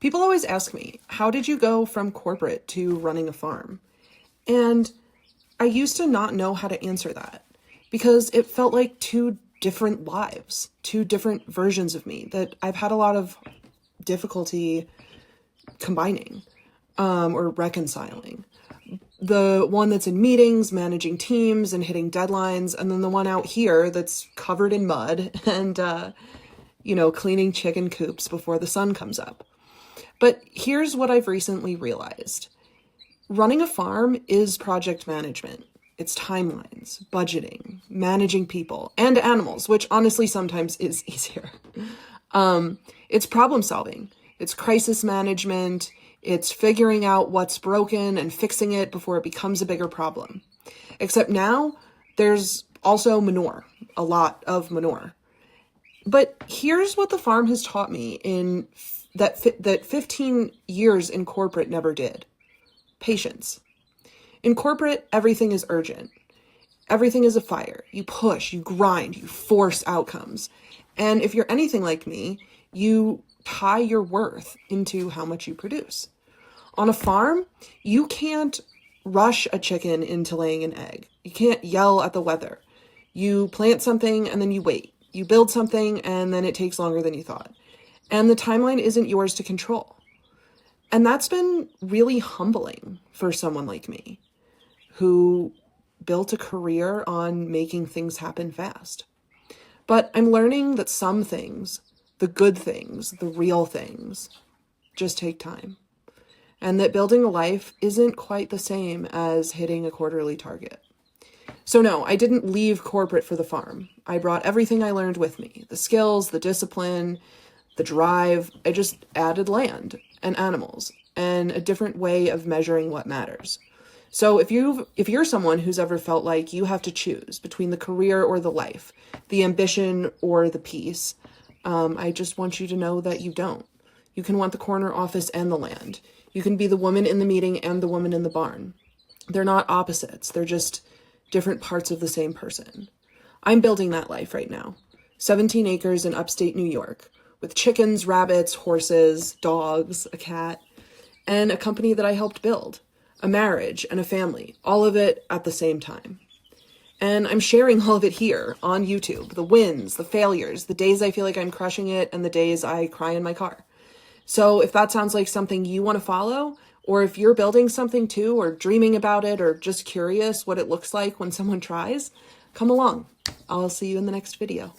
People always ask me, how did you go from corporate to running a farm? And I used to not know how to answer that because it felt like two different lives, two different versions of me that I've had a lot of difficulty combining or reconciling. The one that's in meetings, managing teams and hitting deadlines, and then the one out here that's covered in mud and, cleaning chicken coops before the sun comes up. But here's what I've recently realized. Running a farm is project management. It's timelines, budgeting, managing people and animals, which honestly sometimes is easier. It's problem solving. It's crisis management. It's figuring out what's broken and fixing it before it becomes a bigger problem. Except now there's also manure, a lot of manure. But here's what the farm has taught me in that 15 years in corporate never did. Patience. In corporate, everything is urgent. Everything is a fire. You push, you grind, you force outcomes. And if you're anything like me, you tie your worth into how much you produce. On a farm, you can't rush a chicken into laying an egg. You can't yell at the weather. You plant something and then you wait. You build something and then it takes longer than you thought. And the timeline isn't yours to control. And that's been really humbling for someone like me who built a career on making things happen fast. But I'm learning that some things, the good things, the real things, just take time. And that building a life isn't quite the same as hitting a quarterly target. So no, I didn't leave corporate for the farm. I brought everything I learned with me, the skills, the discipline, the drive. I just added land and animals and a different way of measuring what matters. So if you're someone who's ever felt like you have to choose between the career or the life, the ambition or the peace, I just want you to know that you don't. You can want the corner office and the land. You can be the woman in the meeting and the woman in the barn. They're not opposites. They're just different parts of the same person. I'm building that life right now. 17 acres in upstate New York with chickens, rabbits, horses, dogs, a cat, and a company that I helped build, a marriage and a family, all of it at the same time. And I'm sharing all of it here on YouTube, the wins, the failures, the days I feel like I'm crushing it, and the days I cry in my car. So if that sounds like something you want to follow, or if you're building something too, or dreaming about it, or just curious what it looks like when someone tries, come along. I'll see you in the next video.